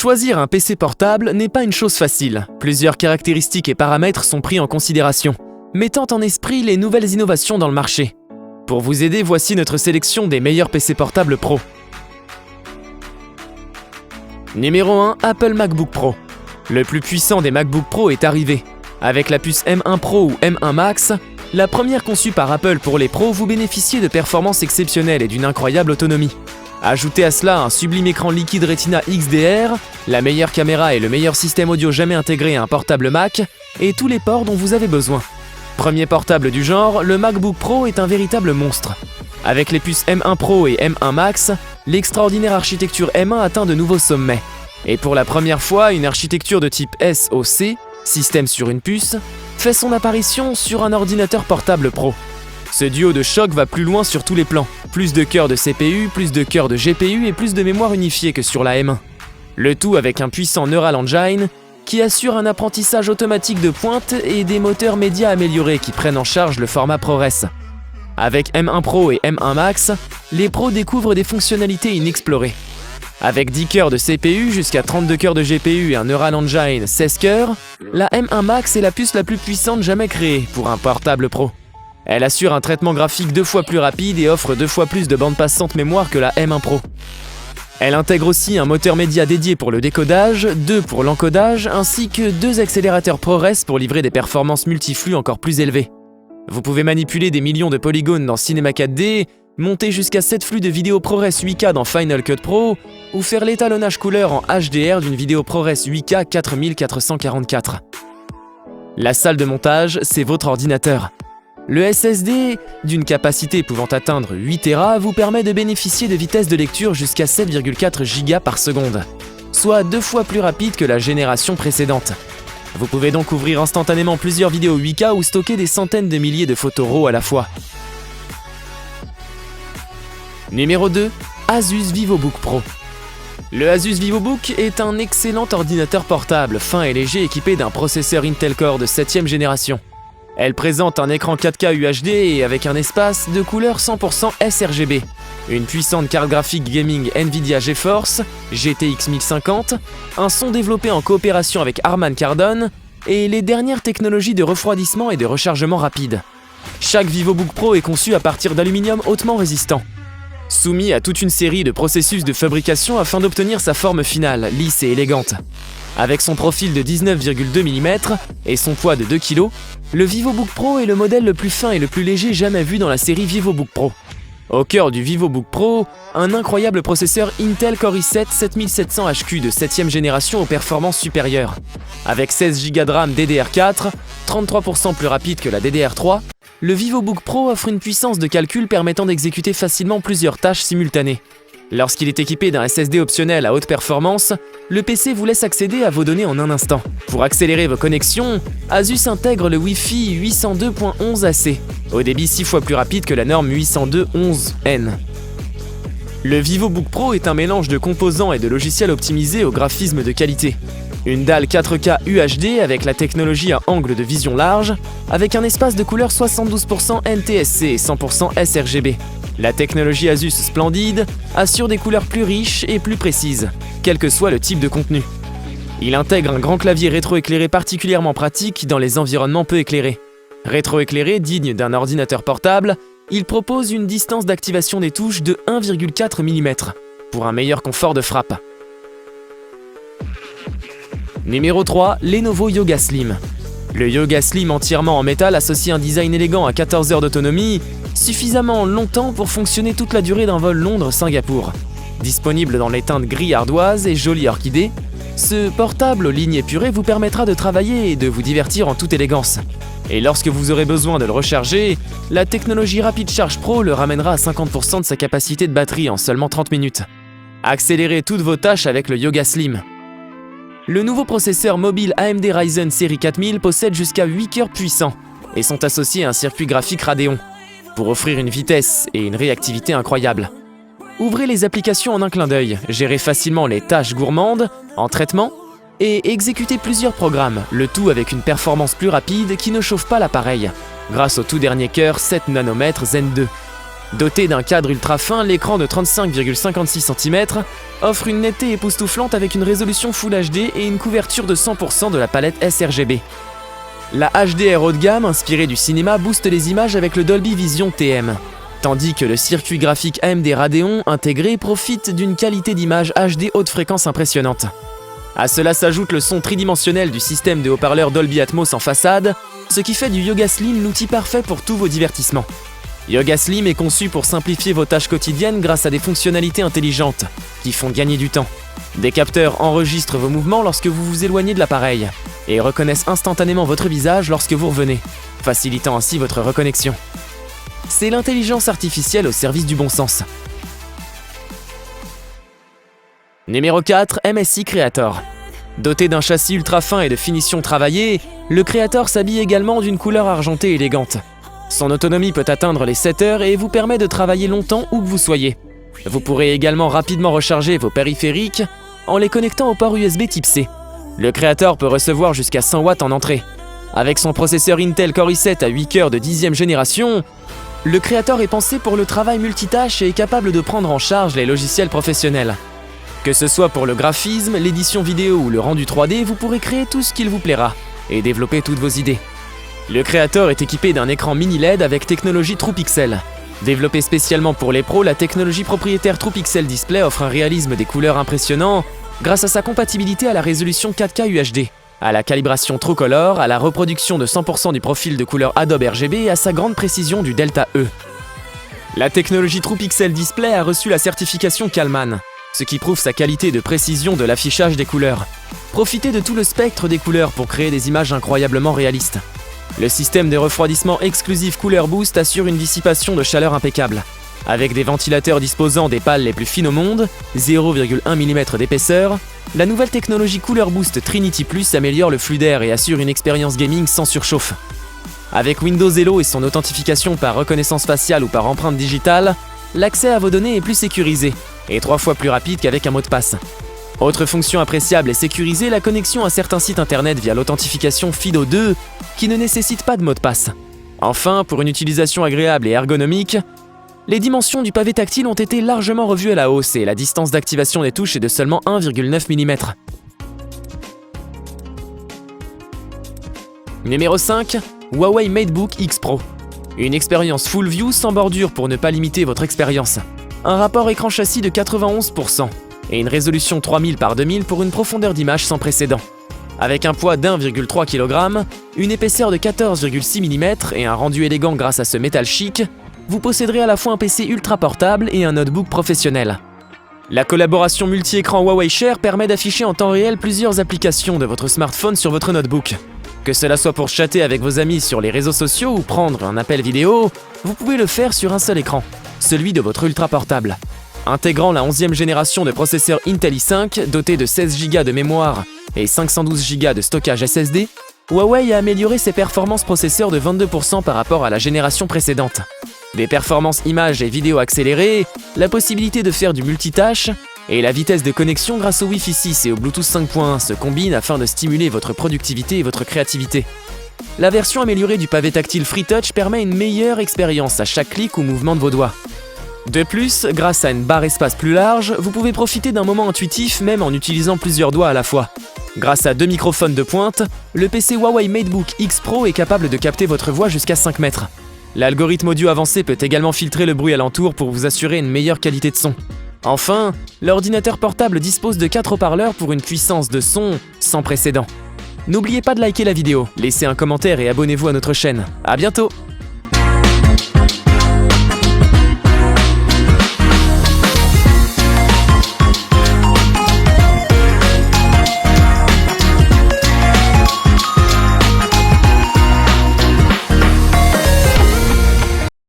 Choisir un PC portable n'est pas une chose facile. Plusieurs caractéristiques et paramètres sont pris en considération, mettant en esprit les nouvelles innovations dans le marché. Pour vous aider, voici notre sélection des meilleurs PC portables Pro. Numéro 1, Apple MacBook Pro. Le plus puissant des MacBook Pro est arrivé. Avec la puce M1 Pro ou M1 Max, la première conçue par Apple pour les pros, vous bénéficiez de performances exceptionnelles et d'une incroyable autonomie. Ajoutez à cela un sublime écran liquide Retina XDR, la meilleure caméra et le meilleur système audio jamais intégré à un portable Mac, et tous les ports dont vous avez besoin. Premier portable du genre, le MacBook Pro est un véritable monstre. Avec les puces M1 Pro et M1 Max, l'extraordinaire architecture M1 atteint de nouveaux sommets. Et pour la première fois, une architecture de type SoC, système sur une puce, fait son apparition sur un ordinateur portable Pro. Ce duo de choc va plus loin sur tous les plans. Plus de cœurs de CPU, plus de cœurs de GPU et plus de mémoire unifiée que sur la M1. Le tout avec un puissant Neural Engine qui assure un apprentissage automatique de pointe et des moteurs médias améliorés qui prennent en charge le format ProRes. Avec M1 Pro et M1 Max, les pros découvrent des fonctionnalités inexplorées. Avec 10 cœurs de CPU jusqu'à 32 cœurs de GPU et un Neural Engine 16 cœurs, la M1 Max est la puce la plus puissante jamais créée pour un portable Pro. Elle assure un traitement graphique 2 fois plus rapide et offre 2 fois plus de bande passante mémoire que la M1 Pro. Elle intègre aussi un moteur média dédié pour le décodage, 2 pour l'encodage, ainsi que 2 accélérateurs ProRes pour livrer des performances multiflux encore plus élevées. Vous pouvez manipuler des millions de polygones dans Cinema 4D, monter jusqu'à 7 flux de vidéo ProRes 8K dans Final Cut Pro, ou faire l'étalonnage couleur en HDR d'une vidéo ProRes 8K 4444. La salle de montage, c'est votre ordinateur. Le SSD, d'une capacité pouvant atteindre 8 Tera, vous permet de bénéficier de vitesses de lecture jusqu'à 7,4 Go par seconde, soit 2 fois plus rapide que la génération précédente. Vous pouvez donc ouvrir instantanément plusieurs vidéos 8K ou stocker des centaines de milliers de photos RAW à la fois. Numéro 2, Asus VivoBook Pro. Le Asus VivoBook est un excellent ordinateur portable, fin et léger équipé d'un processeur Intel Core de 7e génération. Elle présente un écran 4K UHD et avec un espace de couleur 100% sRGB, une puissante carte graphique gaming Nvidia GeForce GTX 1050, un son développé en coopération avec Harman Kardon et les dernières technologies de refroidissement et de rechargement rapide. Chaque VivoBook Pro est conçu à partir d'aluminium hautement résistant, soumis à toute une série de processus de fabrication afin d'obtenir sa forme finale, lisse et élégante. Avec son profil de 19,2 mm et son poids de 2 kg, le VivoBook Pro est le modèle le plus fin et le plus léger jamais vu dans la série VivoBook Pro. Au cœur du VivoBook Pro, un incroyable processeur Intel Core i7 7700HQ de 7e génération aux performances supérieures. Avec 16 Go de RAM DDR4, 33% plus rapide que la DDR3, le VivoBook Pro offre une puissance de calcul permettant d'exécuter facilement plusieurs tâches simultanées. Lorsqu'il est équipé d'un SSD optionnel à haute performance, le PC vous laisse accéder à vos données en un instant. Pour accélérer vos connexions, Asus intègre le Wi-Fi 802.11ac, au débit 6 fois plus rapide que la norme 802.11n. Le VivoBook Pro est un mélange de composants et de logiciels optimisés au graphisme de qualité. Une dalle 4K UHD avec la technologie à angle de vision large, avec un espace de couleur 72% NTSC et 100% sRGB. La technologie Asus Splendid assure des couleurs plus riches et plus précises, quel que soit le type de contenu. Il intègre un grand clavier rétroéclairé particulièrement pratique dans les environnements peu éclairés. Rétroéclairé digne d'un ordinateur portable, il propose une distance d'activation des touches de 1,4 mm pour un meilleur confort de frappe. Numéro 3, Lenovo Yoga Slim. Le Yoga Slim entièrement en métal associe un design élégant à 14 heures d'autonomie, suffisamment longtemps pour fonctionner toute la durée d'un vol Londres-Singapour. Disponible dans les teintes gris ardoise et jolie orchidée, ce portable aux lignes épurées vous permettra de travailler et de vous divertir en toute élégance. Et lorsque vous aurez besoin de le recharger, la technologie Rapid Charge Pro le ramènera à 50% de sa capacité de batterie en seulement 30 minutes. Accélérez toutes vos tâches avec le Yoga Slim. Le nouveau processeur mobile AMD Ryzen série 4000 possède jusqu'à 8 cœurs puissants et sont associés à un circuit graphique Radeon pour offrir une vitesse et une réactivité incroyables. Ouvrez les applications en un clin d'œil, gérez facilement les tâches gourmandes en traitement et exécutez plusieurs programmes, le tout avec une performance plus rapide qui ne chauffe pas l'appareil, grâce au tout dernier cœur 7 nanomètres Zen 2. Doté d'un cadre ultra fin, l'écran de 35,56 cm offre une netteté époustouflante avec une résolution Full HD et une couverture de 100% de la palette sRGB. La HDR haut de gamme, inspirée du cinéma, booste les images avec le Dolby Vision TM, tandis que le circuit graphique AMD Radeon intégré profite d'une qualité d'image HD haute fréquence impressionnante. À cela s'ajoute le son tridimensionnel du système de haut-parleurs Dolby Atmos en façade, ce qui fait du Yoga Slim l'outil parfait pour tous vos divertissements. Yoga Slim est conçu pour simplifier vos tâches quotidiennes grâce à des fonctionnalités intelligentes qui font gagner du temps. Des capteurs enregistrent vos mouvements lorsque vous vous éloignez de l'appareil et reconnaissent instantanément votre visage lorsque vous revenez, facilitant ainsi votre reconnexion. C'est l'intelligence artificielle au service du bon sens. Numéro 4, MSI Creator. Doté d'un châssis ultra fin et de finition travaillée, le Creator s'habille également d'une couleur argentée élégante. Son autonomie peut atteindre les 7 heures et vous permet de travailler longtemps où que vous soyez. Vous pourrez également rapidement recharger vos périphériques en les connectant au port USB type C. Le Creator peut recevoir jusqu'à 100 watts en entrée. Avec son processeur Intel Core i7 à 8 cœurs de 10e génération, le Creator est pensé pour le travail multitâche et est capable de prendre en charge les logiciels professionnels. Que ce soit pour le graphisme, l'édition vidéo ou le rendu 3D, vous pourrez créer tout ce qu'il vous plaira et développer toutes vos idées. Le Creator est équipé d'un écran mini LED avec technologie TruePixel. Développée spécialement pour les pros, la technologie propriétaire TruePixel Display offre un réalisme des couleurs impressionnant grâce à sa compatibilité à la résolution 4K UHD, à la calibration TrueColor, à la reproduction de 100% du profil de couleur Adobe RGB et à sa grande précision du Delta E. La technologie TruePixel Display a reçu la certification Kalman, ce qui prouve sa qualité de précision de l'affichage des couleurs. Profitez de tout le spectre des couleurs pour créer des images incroyablement réalistes. Le système de refroidissement exclusif Cooler Boost assure une dissipation de chaleur impeccable. Avec des ventilateurs disposant des pales les plus fines au monde, 0,1 mm d'épaisseur, la nouvelle technologie Cooler Boost Trinity Plus améliore le flux d'air et assure une expérience gaming sans surchauffe. Avec Windows Hello et son authentification par reconnaissance faciale ou par empreinte digitale, l'accès à vos données est plus sécurisé et 3 fois plus rapide qu'avec un mot de passe. Autre fonction appréciable et sécurisée, la connexion à certains sites internet via l'authentification FIDO2 qui ne nécessite pas de mot de passe. Enfin, pour une utilisation agréable et ergonomique, les dimensions du pavé tactile ont été largement revues à la hausse et la distance d'activation des touches est de seulement 1,9 mm. Numéro 5, Huawei MateBook X Pro. Une expérience full view sans bordure pour ne pas limiter votre expérience. Un rapport écran-châssis de 91% et une résolution 3000 par 2000 pour une profondeur d'image sans précédent. Avec un poids d'1,3 kg, une épaisseur de 14,6 mm et un rendu élégant grâce à ce métal chic, vous posséderez à la fois un PC ultra portable et un notebook professionnel. La collaboration multi-écran Huawei Share permet d'afficher en temps réel plusieurs applications de votre smartphone sur votre notebook. Que cela soit pour chatter avec vos amis sur les réseaux sociaux ou prendre un appel vidéo, vous pouvez le faire sur un seul écran, celui de votre ultra portable. Intégrant la 11e génération de processeur Intel i5 doté de 16 Go de mémoire et 512 Go de stockage SSD, Huawei a amélioré ses performances processeurs de 22% par rapport à la génération précédente. Des performances images et vidéo accélérées, la possibilité de faire du multitâche et la vitesse de connexion grâce au Wi-Fi 6 et au Bluetooth 5.1 se combinent afin de stimuler votre productivité et votre créativité. La version améliorée du pavé tactile FreeTouch permet une meilleure expérience à chaque clic ou mouvement de vos doigts. De plus, grâce à une barre espace plus large, vous pouvez profiter d'un moment intuitif même en utilisant plusieurs doigts à la fois. Grâce à 2 microphones de pointe, le PC Huawei MateBook X Pro est capable de capter votre voix jusqu'à 5 mètres. L'algorithme audio avancé peut également filtrer le bruit alentour pour vous assurer une meilleure qualité de son. Enfin, l'ordinateur portable dispose de 4 haut-parleurs pour une puissance de son sans précédent. N'oubliez pas de liker la vidéo, laissez un commentaire et abonnez-vous à notre chaîne. À bientôt!